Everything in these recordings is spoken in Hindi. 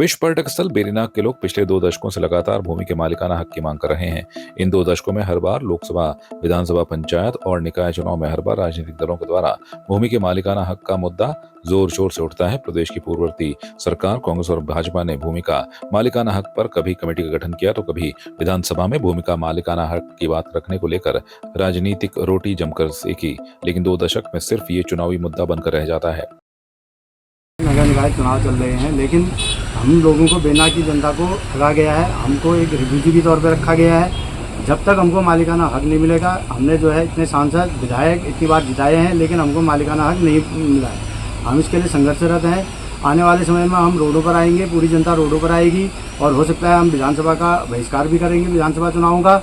विश्व पर्यटक स्थल बेरीनाग के लोग पिछले 2 दशकों से लगातार भूमि के मालिकाना हक की मांग कर रहे हैं। इन 2 दशकों में हर बार लोकसभा, विधानसभा, पंचायत और निकाय चुनाव में हर बार राजनीतिक दलों के द्वारा भूमि के मालिकाना हक का मुद्दा जोर शोर से उठता है। प्रदेश की पूर्ववर्ती सरकार कांग्रेस और भाजपा ने भूमि का मालिकाना हक पर कभी कमेटी का गठन किया तो कभी विधानसभा में भूमि का मालिकाना हक की बात रखने को लेकर राजनीतिक रोटी जमकर सेकी, लेकिन 2 दशक में सिर्फ ये चुनावी मुद्दा बनकर रह जाता है। नगर निकाय चुनाव चल रहे हैं, लेकिन हम लोगों को बेरीनाग की जनता को ठगा गया है। हमको एक रिफ्यूजी के तौर पर रखा गया है। जब तक हमको मालिकाना हक नहीं मिलेगा, हमने जो है इतने सांसद विधायक इतनी बार जिताए हैं, लेकिन हमको मालिकाना हक नहीं मिला है। हम इसके लिए संघर्षरत हैं। आने वाले समय में हम रोडों पर आएंगे, पूरी जनता रोडों पर आएगी और हो सकता है हम विधानसभा का बहिष्कार भी करेंगे, विधानसभा चुनावों का।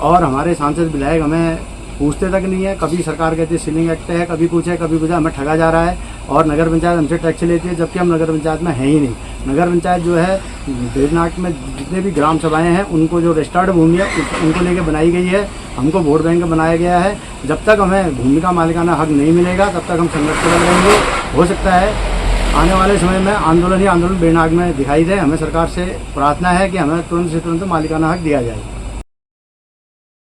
और हमारे सांसद विधायक हमें पूछते तक नहीं है। कभी सरकार कहती है सीलिंग एक्ट है, कभी कुछ है, कभी कुछ है। हमें ठगा जा रहा है और नगर पंचायत हमसे टैक्स लेती है, जबकि हम नगर पंचायत में हैं ही नहीं। नगर पंचायत जो है बेरीनाग में जितने भी ग्राम सभाएं हैं उनको जो रजिस्टर्ड भूमि है उनको लेकर बनाई गई है। हमको वोट बैंक बनाया गया है। जब तक हमें भूमि का मालिकाना हक नहीं मिलेगा तब तक हम संघर्ष करते रहेंगे। हो सकता है आने वाले समय में आंदोलन ही आंदोलन बेरीनाग में दिखाई दे। हमें सरकार से प्रार्थना है कि हमें तुरंत से तुरंत मालिकाना हक दिया जाए।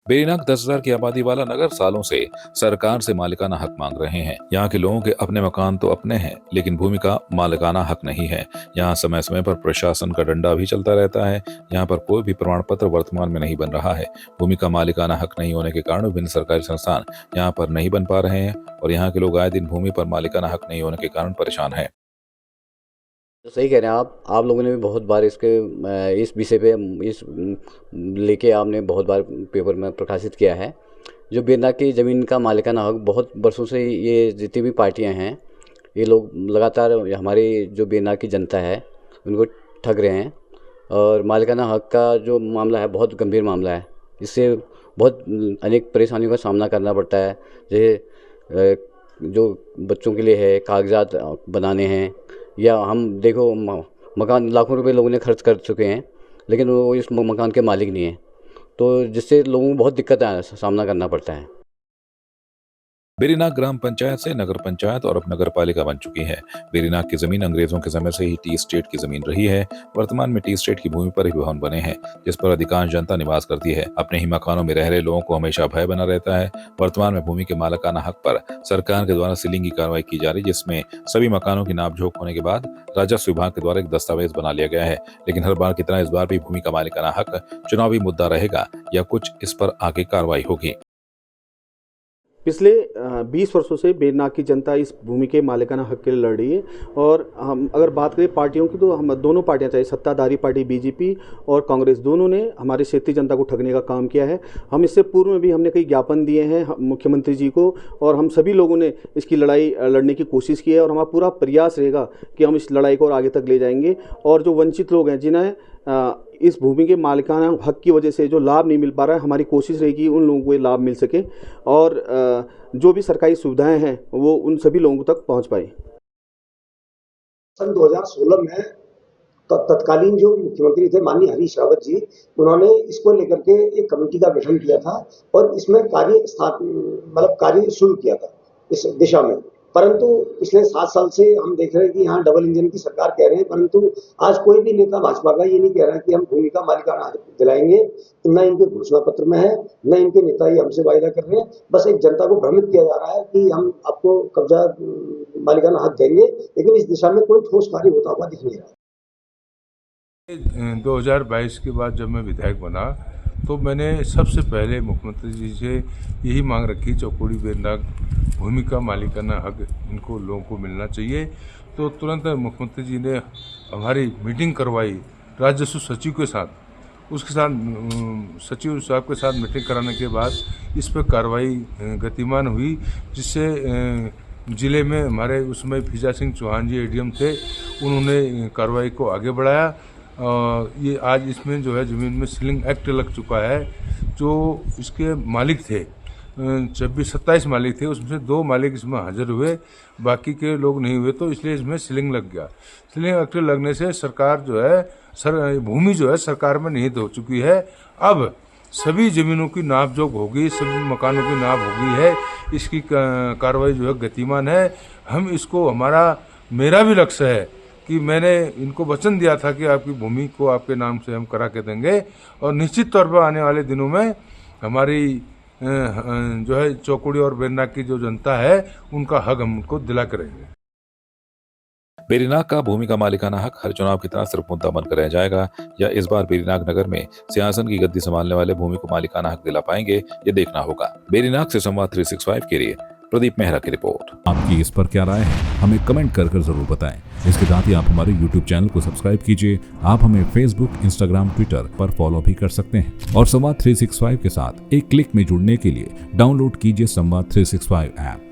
बेरीनाग 10,000 की आबादी वाला नगर सालों से सरकार से मालिकाना हक मांग रहे हैं। यहाँ के लोगों के अपने मकान तो अपने हैं, लेकिन भूमि का मालिकाना हक नहीं है। यहाँ समय समय पर प्रशासन का डंडा भी चलता रहता है। यहाँ पर कोई भी प्रमाण पत्र वर्तमान में नहीं बन रहा है। भूमि का मालिकाना हक नहीं होने के कारण विभिन्न सरकारी संस्थान यहाँ पर नहीं बन पा रहे हैं और यहाँ के लोग आए दिन भूमि पर मालिकाना हक नहीं होने के कारण परेशान है। तो सही कह रहे हैं आप लोगों ने भी बहुत बार इस विषय पे इस लेके आपने बहुत बार पेपर में प्रकाशित किया है। जो बेरीनाग की ज़मीन का मालिकाना हक बहुत वर्षों से ये जितनी भी पार्टियां हैं, ये लोग लगातार हमारी जो बेरीनाग की जनता है उनको ठग रहे हैं। और मालिकाना हक का जो मामला है बहुत गंभीर मामला है। इससे बहुत अनेक परेशानियों का सामना करना पड़ता है। जैसे जो बच्चों के लिए है कागजात बनाने हैं, या हम देखो मकान लाखों रुपए लोगों ने खर्च कर चुके हैं, लेकिन वो इस मकान के मालिक नहीं है, तो जिससे लोगों को बहुत दिक्कत का सामना करना पड़ता है। बेरीनाग ग्राम पंचायत से नगर पंचायत और अब नगर पालिका बन चुकी है। बेरीनाग की जमीन अंग्रेजों के समय से ही टी स्टेट की जमीन रही है। वर्तमान में टी स्टेट की भूमि पर ही भवन बने हैं, जिस पर अधिकांश जनता निवास करती है। अपने ही मकानों में रह रहे लोगों को हमेशा भय बना रहता है। वर्तमान में भूमि के मालिकाना हक पर सरकार के द्वारा सीलिंग की कार्रवाई की जा रही, जिसमें सभी मकानों की नापझोंक होने के बाद राजस्व विभाग के द्वारा एक दस्तावेज बना लिया गया है। लेकिन हर बार की तरह इस बार भी भूमि का मालिकाना हक चुनावी मुद्दा रहेगा या कुछ इस पर आगे कार्रवाई होगी। पिछले 20 वर्षों से बेरीनाग की जनता इस भूमि के मालिकाना हक के लिए लड़ रही है। और हम अगर बात करें पार्टियों की, तो हम दोनों पार्टियां, चाहे सत्ताधारी पार्टी बीजेपी और कांग्रेस, दोनों ने हमारे क्षेत्रीय जनता को ठगने का काम किया है। हम इससे पूर्व में भी हमने कई ज्ञापन दिए हैं मुख्यमंत्री जी को, और हम सभी लोगों ने इसकी लड़ाई लड़ने की कोशिश की है। और हमारा पूरा प्रयास रहेगा कि हम इस लड़ाई को और आगे तक ले जाएंगे। और जो वंचित लोग हैं, जिन्हें इस भूमि के मालिकाना हक की वजह से जो लाभ नहीं मिल पा रहा है, हमारी कोशिश रहेगी उन लोगों को ये लाभ मिल सके और जो भी सरकारी सुविधाएं हैं वो उन सभी लोगों तक पहुंच पाए। सन 2016 में तत्कालीन जो मुख्यमंत्री थे माननीय हरीश रावत जी, उन्होंने इसको लेकर के एक कमेटी का गठन किया था और इसमें कार्य शुरू किया था इस दिशा में। परंतु पिछले 7 साल से हम देख रहे हैं कि यहाँ डबल इंजन की सरकार कह रहे हैं, परंतु आज कोई भी नेता भाजपा का ये नहीं कह रहा है कि हम भूमि का मालिकाना हक दिलाएंगे। न इनके घोषणा पत्र में है, न इनके नेता ये हमसे वायदा कर रहे हैं। बस एक जनता को भ्रमित किया जा रहा है कि हम आपको कब्जा मालिकाना हक देंगे, लेकिन इस दिशा में कोई ठोस कार्य होता हुआ दिख नहीं रहा। 2022 के बाद जब मैं विधायक बना तो मैंने सबसे पहले मुख्यमंत्री जी से यही मांग रखी, चौकोड़ी बेरीनाग भूमि का मालिकाना हक इनको लोगों को मिलना चाहिए। तो तुरंत मुख्यमंत्री जी ने हमारी मीटिंग करवाई राजस्व सचिव के साथ। उसके साथ सचिव साहब के साथ मीटिंग कराने के बाद इस पर कार्रवाई गतिमान हुई, जिससे जिले में हमारे उसमें फिजा सिंह चौहान जी एडीएम थे, उन्होंने कार्रवाई को आगे बढ़ाया। ये आज इसमें जो है ज़मीन में सीलिंग एक्ट लग चुका है। जो इसके मालिक थे 26-27 मालिक थे, उसमें से 2 मालिक इसमें हाजिर हुए, बाकी के लोग नहीं हुए, तो इसलिए इसमें सीलिंग लग गया। सीलिंग एक्ट लगने से सरकार जो है भूमि जो है सरकार में निहित हो चुकी है। अब सभी ज़मीनों की नापजोख होगी, सभी मकानों की नाप हो गई है। इसकी कार्रवाई जो है गतिमान है। हम इसको मेरा भी लक्ष्य है कि मैंने इनको वचन दिया था कि आपकी भूमि को आपके नाम से हम करा के देंगे और निश्चित तौर पर आने वाले दिनों में हमारी जो है चौकुड़ी और बेरनाग की जो जनता है उनका हक हम उनको दिला के रहेंगे। बेरीनाग का भूमि का मालिकाना हक हर चुनाव की तरह सिर्फ मुद्दा बनकर रह जाएगा या इस बार बेरीनाग नगर में सिंहासन की गद्दी संभालने वाले भूमि को मालिकाना हक दिला पाएंगे, ये देखना होगा। बेरीनाग से संवाद 365 के लिए प्रदीप मेहरा की रिपोर्ट। आपकी इस पर क्या राय है, हमें कमेंट कर जरूर बताएं। इसके साथ ही आप हमारे YouTube चैनल को सब्सक्राइब कीजिए। आप हमें Facebook, Instagram, Twitter पर फॉलो भी कर सकते हैं और संवाद 365 के साथ एक क्लिक में जुड़ने के लिए डाउनलोड कीजिए संवाद 365 ऐप।